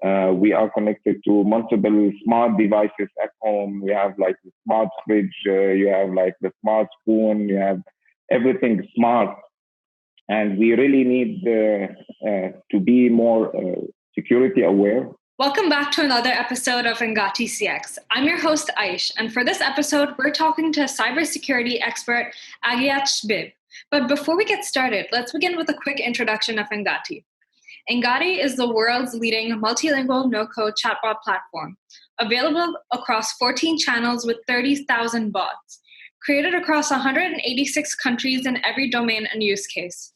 We are connected to multiple smart devices at home. We have like the smart fridge, you have like the smart spoon, you have everything smart. And we really need to be more security aware. Welcome back to another episode of Engati CX. I'm your host, Aish, and for this episode, we're talking to cybersecurity expert Aghiath Chbib. But before we get started, let's begin with a quick introduction of Engati. Engati is the world's leading multilingual no-code chatbot platform, available across 14 channels with 30,000 bots, created across 186 countries in every domain and use case.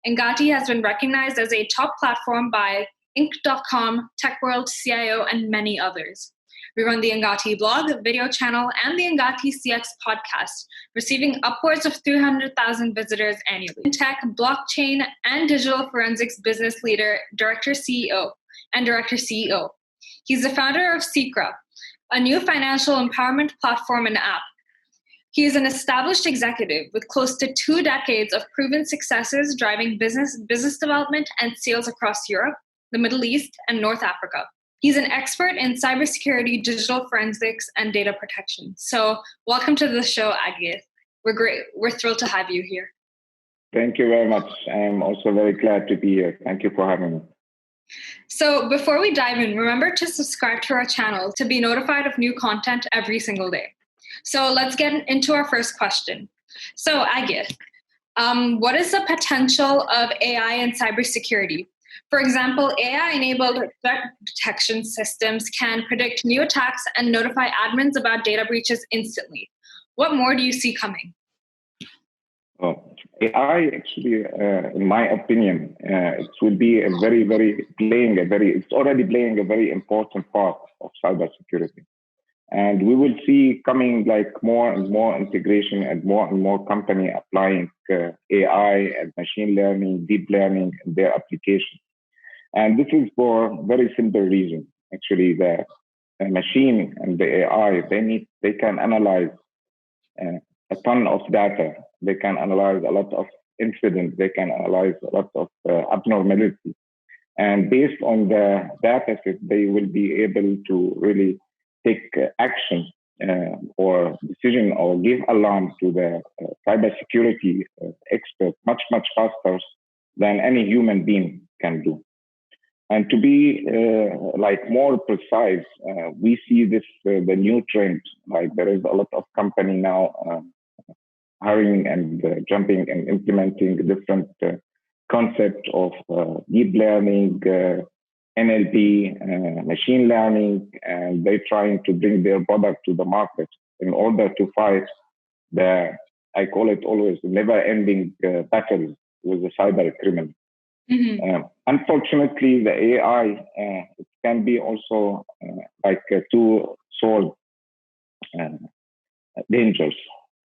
Engati has been recognized as a top platform by Inc.com, TechWorld, CIO, and many others. We run the Engati blog, video channel, and the Engati CX podcast, receiving upwards of 300,000 visitors annually. Tech, blockchain, and digital forensics business leader, Director CEO. He's the founder of Seecra, a new financial empowerment platform and app. He is an established executive with close to 2 decades of proven successes driving business development and sales across Europe, the Middle East, and North Africa. He's an expert in cybersecurity, digital forensics, and data protection. So welcome to the show, Aghiath. We're thrilled to have you here. Thank you very much. I'm also very glad to be here. Thank you for having me. So before we dive in, remember to subscribe to our channel to be notified of new content every single day. So let's get into our first question. So Aghiath, what is the potential of AI in cybersecurity? For example, AI-enabled threat detection systems can predict new attacks and notify admins about data breaches instantly. What more do you see coming? AI actually, in my opinion, it will be it's already playing a very important part of cybersecurity. And we will see coming like more and more integration and more company applying AI and machine learning, deep learning in their application. And this is for a very simple reason. Actually, the machine and the AI, they can analyze a ton of data. They can analyze a lot of incidents. They can analyze a lot of abnormality. And based on the data set, they will be able to really take action or decision or give alarm to the cybersecurity expert much faster than any human being can do. And to be like more precise, we see this the new trend. Like there is a lot of company now hiring and jumping and implementing different concepts of deep learning, NLP, machine learning, and they're trying to bring their product to the market in order to fight I call it always, never-ending battle with the cyber criminal. Mm-hmm. Unfortunately, the AI it can be also like a two-sword dangers,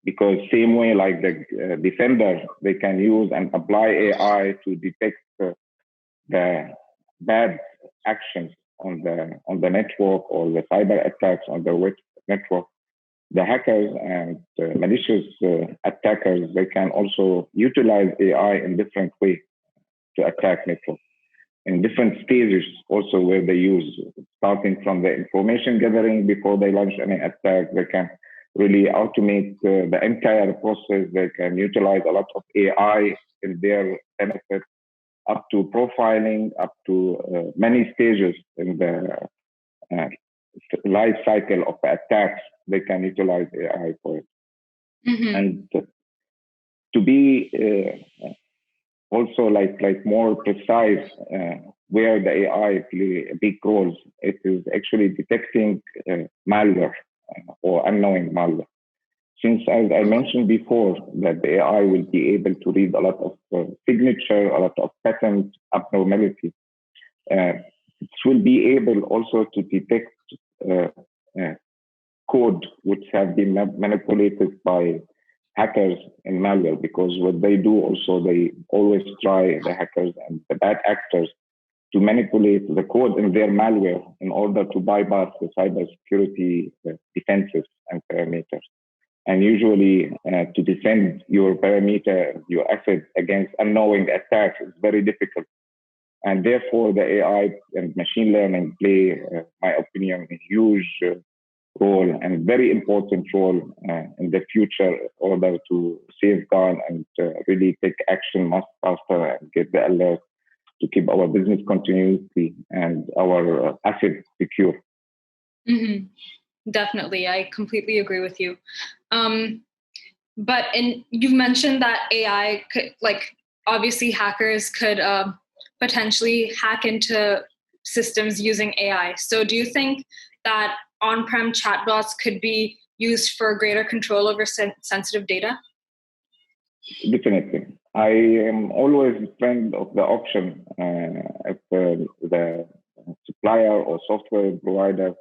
because same way like the defender, they can use and apply AI to detect the bad actions on the network or the cyber attacks on the network. The hackers and malicious attackers, they can also utilize AI in different ways to attack network in different stages also where they use, starting from the information gathering before they launch any attack. They can really automate the entire process. They can utilize a lot of AI in their benefit, up to profiling, up to many stages in the life cycle of attacks. They can utilize AI for it. Mm-hmm. And to be also like more precise, where the AI play a big role, it is actually detecting malware or unknowing malware. Since, as I mentioned before, that the AI will be able to read a lot of signature, a lot of pattern abnormality, it will be able also to detect code which have been manipulated by hackers and malware, because what they do also, they always try, the hackers and the bad actors, to manipulate the code in their malware in order to bypass the cybersecurity defenses and parameters. And usually to defend your parameter, your asset against unknowing attacks is very difficult. And therefore, the AI and machine learning play, my opinion, a huge role and very important role in the future in order to safeguard and really take action much faster and get the alert to keep our business continuity and our assets secure. Mm-hmm. Definitely. I completely agree with you. But you've mentioned that AI could, obviously hackers could potentially hack into systems using AI. So do you think that on-prem chatbots could be used for greater control over sensitive data? Definitely. I am always a friend of the option if the supplier or software provider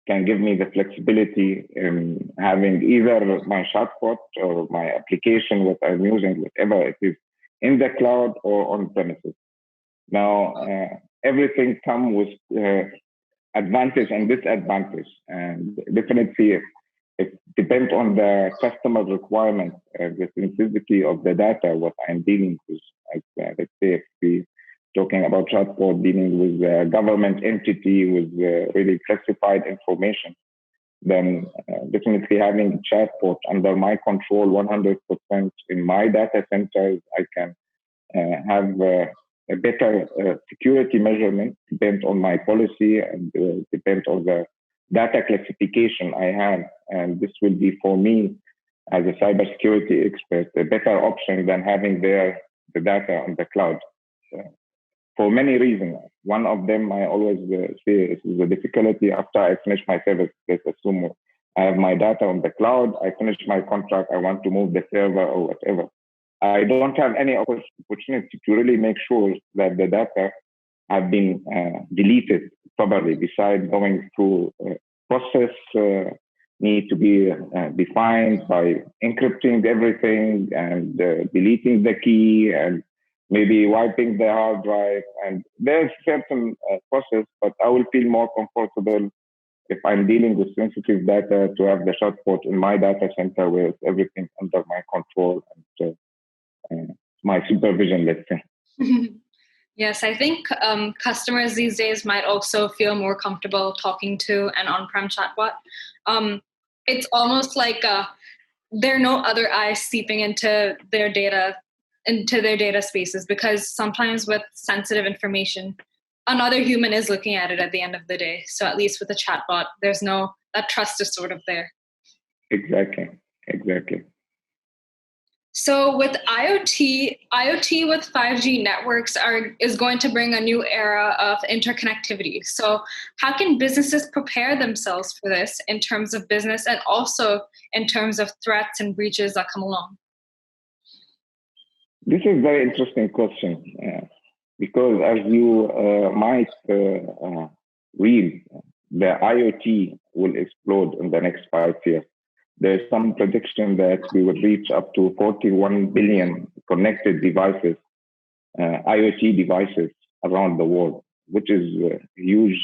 can give me the flexibility in having either my chatbot or my application, what I'm using, whatever it is, in the cloud or on premises. Now, everything comes with advantage and disadvantage, and definitely it depends on the customer requirement, the sensitivity of the data, what I'm dealing with. Let's say if we talking about chatbot dealing with a government entity with really classified information, then definitely having chatbot under my control 100% in my data centers, I can have a better security measurement, depends on my policy and depends on the data classification I have. And this will be for me as a cybersecurity expert, a better option than having the data on the cloud. For many reasons. One of them I always say is the difficulty after I finish my service. Let's assume I have my data on the cloud, I finish my contract, I want to move the server or whatever. I don't have any opportunity to really make sure that the data have been deleted properly, besides going through process need to be defined by encrypting everything and deleting the key and maybe wiping the hard drive. And there's certain process, but I will feel more comfortable if I'm dealing with sensitive data to have the chatbot in my data center where everything under my control and my supervision, let's say. Yes, I think customers these days might also feel more comfortable talking to an on-prem chatbot. It's almost like there are no other eyes seeping into their data spaces, because sometimes with sensitive information, another human is looking at it at the end of the day. So at least with a chatbot, that trust is sort of there. Exactly. So with IoT with 5G networks is going to bring a new era of interconnectivity. So how can businesses prepare themselves for this in terms of business and also in terms of threats and breaches that come along? This is a very interesting question because as you might read, the IoT will explode in the next 5 years. There's some prediction that we will reach up to 41 billion connected devices, IoT devices around the world, which is a huge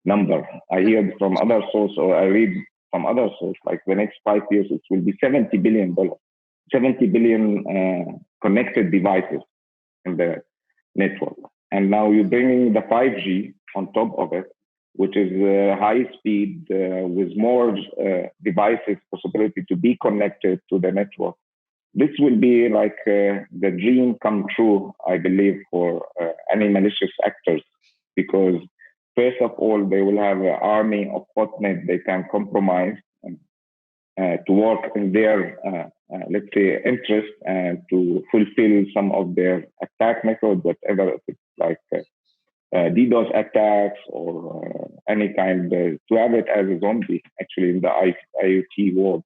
number. I hear from other sources, or I read from other sources, like the next 5 years, it will be $70 billion, 70 billion connected devices in the network. And now you're bringing the 5G on top of it, which is high speed with more devices, possibility to be connected to the network. This will be like the dream come true, I believe, for any malicious actors, because first of all, they will have an army of botnet they can compromise to work in their, let's say, interest and to fulfill some of their attack methods, whatever it's like DDoS attacks or any kind, to have it as a zombie, actually, in the IoT world,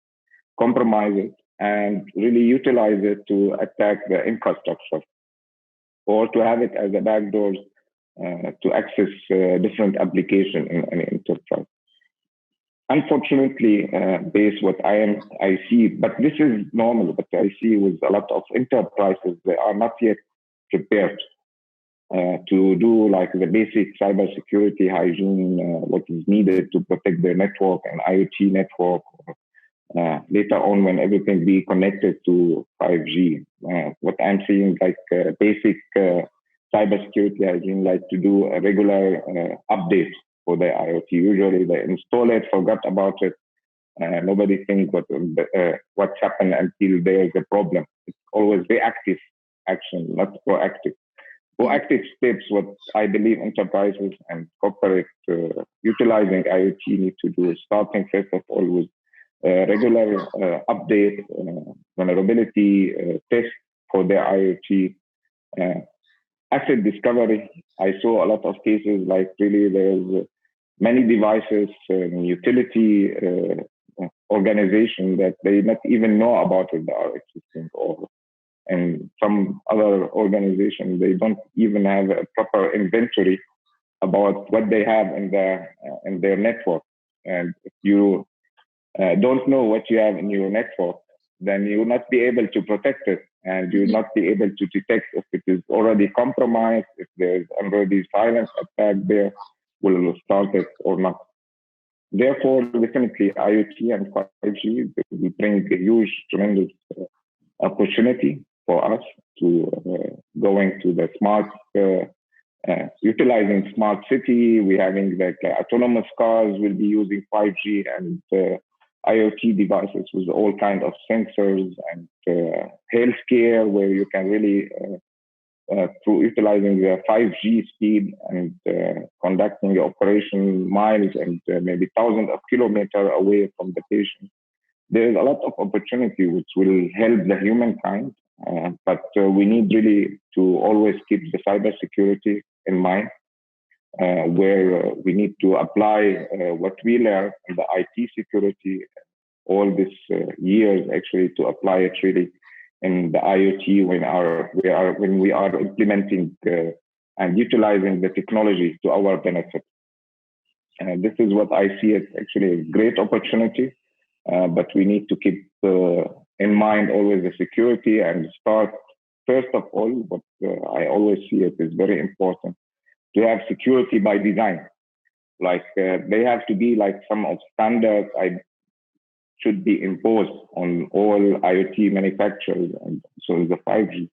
compromise it and really utilize it to attack the infrastructure, or to have it as a backdoor to access different application in an enterprise. Unfortunately, based what I see, but this is normal, but I see with a lot of enterprises, they are not yet prepared to do like the basic cybersecurity hygiene, what is needed to protect their network and IoT network. Later on, when everything be connected to 5G, what I'm seeing like basic cybersecurity hygiene, like to do a regular update for the IoT. Usually they install it, forgot about it. Nobody thinks what's happened until there's a problem. It's always reactive action, not proactive. Proactive steps, what I believe enterprises and corporate utilizing IoT need to do is starting first of all with regular update, vulnerability test for their IoT. Asset discovery, I saw a lot of cases like really there's many devices and utility organization that they not even know about it that are existing, or and some other organizations they don't even have a proper inventory about what they have in their network. And if you don't know what you have in your network, then you will not be able to protect it, and you will not be able to detect if it is already compromised, if there's already silence attack there, will start it or not. Therefore, definitely IoT and 5G will bring a huge, tremendous opportunity for us to going to the smart, utilizing smart city. We're having like autonomous cars will be using 5G and IoT devices with all kinds of sensors, and healthcare where you can really through utilizing the 5G speed and conducting the operation miles and maybe thousands of kilometers away from the patient. There is a lot of opportunity which will help the humankind, but we need really to always keep the cybersecurity in mind, where we need to apply what we learned in the IT security all these years actually to apply it really in the IoT when we are implementing and utilizing the technology to our benefit. This is what I see as actually a great opportunity, but we need to keep in mind always the security and start first of all. What I always see it is very important to have security by design. Like they have to be like some of standards I should be imposed on all IoT manufacturers, and so the 5G,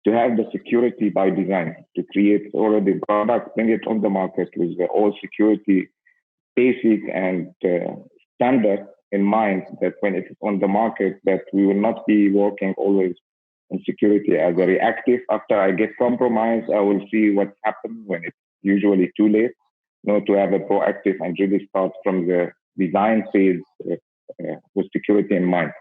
to have the security by design, to create already product, bring it on the market with all security basic and standard in mind, that when it is on the market, that we will not be working always in security as a reactive. After I get compromised, I will see what happened when it's usually too late. To have a proactive and really start from the design phase with security in mind.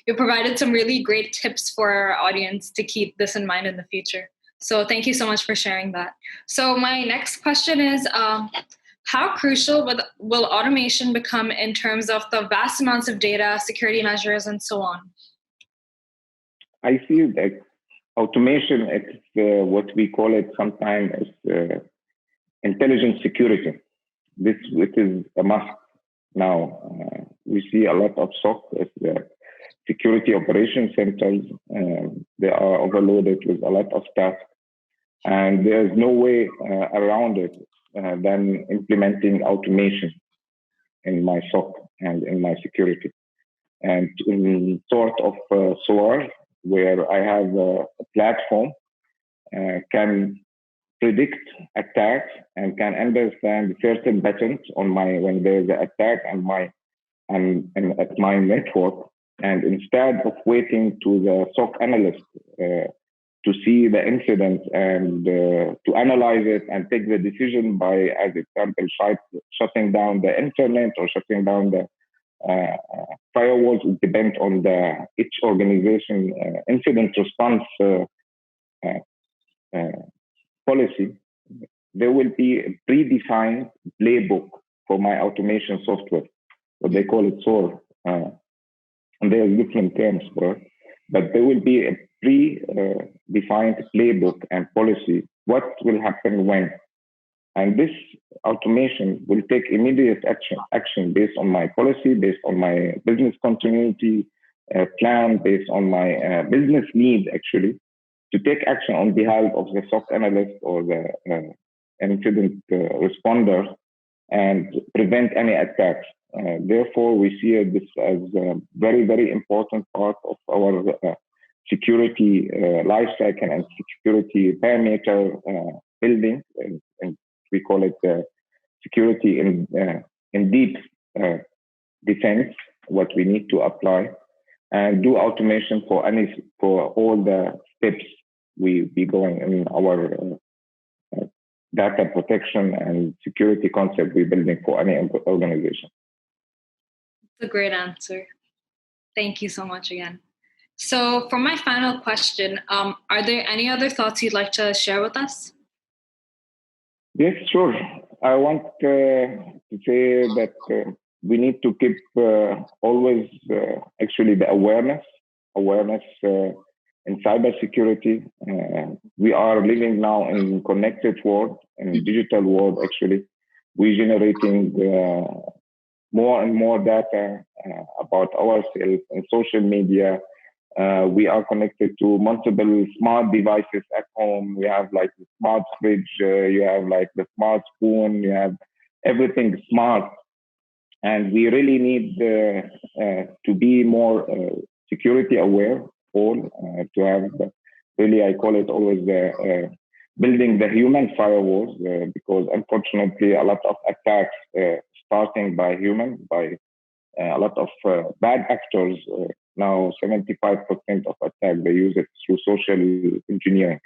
You provided some really great tips for our audience to keep this in mind in the future. So thank you so much for sharing that. So my next question is, how crucial will automation become in terms of the vast amounts of data, security measures, and so on? I feel that automation is what we call it sometimes as intelligent security. It is a must now. We see a lot of SOC as the security operation centers. They are overloaded with a lot of tasks, and there's no way around it than implementing automation in my SOC and in my security. And in sort of SOAR, where I have a platform, can predict attacks and can understand certain patterns on when there's an attack and at my network. And instead of waiting to the SOC analyst to see the incident and to analyze it and take the decision by, as example, shutting down the internet or shutting down the firewalls, it depends on each organization incident response policy. There will be a predefined playbook for my automation software, what they call it SOAR. And there are different terms for it, but there will be a pre-defined playbook and policy, what will happen when. And this automation will take immediate action based on my policy, based on my business continuity plan, based on my business need, actually, to take action on behalf of the SOC analyst or the incident responder and prevent any attacks. Therefore, we see this as a very, very important part of our security lifecycle and security parameter building, and we call it security in deep defense, what we need to apply, and do automation for all the steps we be going in our data protection and security concept we're building for any organization. It's a great answer. Thank you so much again. So for my final question, are there any other thoughts you'd like to share with us? Yes, sure. I want to say that we need to keep always actually the awareness in cybersecurity. We are living now in connected world, in digital world. Actually, we're generating more and more data about ourselves in social media. We are connected to multiple smart devices at home. We have like the smart fridge, you have like the smart spoon, you have everything smart. And we really need to be more security aware, to have really, I call it always building the human firewalls, because unfortunately a lot of attacks starting by human, by a lot of bad actors. Now 75% of attacks, they use it through social engineering,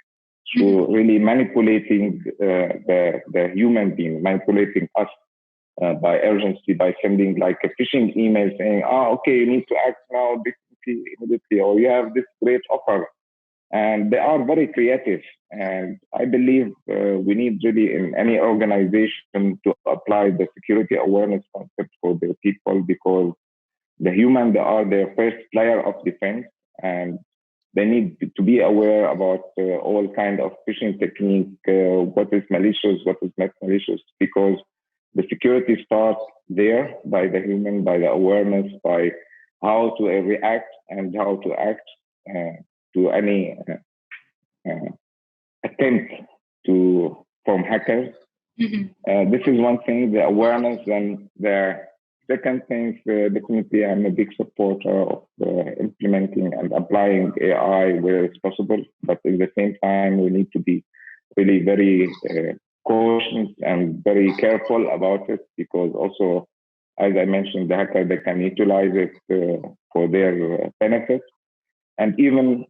through really manipulating the human being, manipulating us by urgency, by sending like a phishing email saying, okay, you need to act now immediately, or you have this great offer. And they are very creative. And I believe we need really in any organization to apply the security awareness concept for their people, because the human, they are their first layer of defense, and they need to be aware about all kind of phishing technique, what is malicious, what is not malicious, because the security starts there by the human, by the awareness, by how to react and how to act to any attempt from hackers. This is one thing, the awareness. And the second thing, definitely I'm a big supporter of implementing and applying AI where it's possible. But at the same time, we need to be really very cautious and very careful about it, because also, as I mentioned, the hacker, they can utilize it for their benefit. And even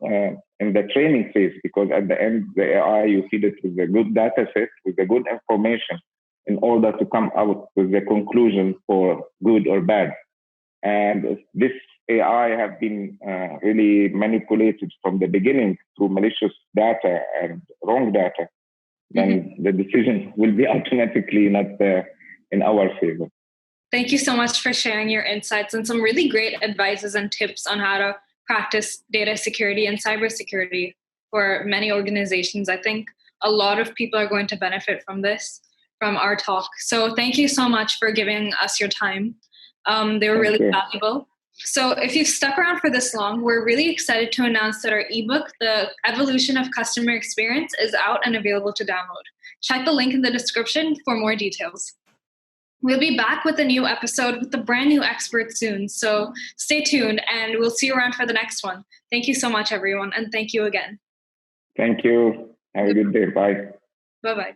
in the training phase, because at the end, the AI, you feed it with a good data set, with a good information, in order to come out with the conclusion for good or bad. And if this AI have been really manipulated from the beginning through malicious data and wrong data, then the decision will be automatically not in our favor. Thank you so much for sharing your insights and some really great advices and tips on how to practice data security and cybersecurity for many organizations. I think a lot of people are going to benefit from our talk. So thank you so much for giving us your time. They were really valuable. So if you've stuck around for this long, we're really excited to announce that our ebook, The Evolution of Customer Experience, is out and available to download. Check the link in the description for more details. We'll be back with a new episode with a brand new expert soon. So stay tuned and we'll see you around for the next one. Thank you so much, everyone. And thank you again. Thank you. Have a good day. Bye. Bye-bye.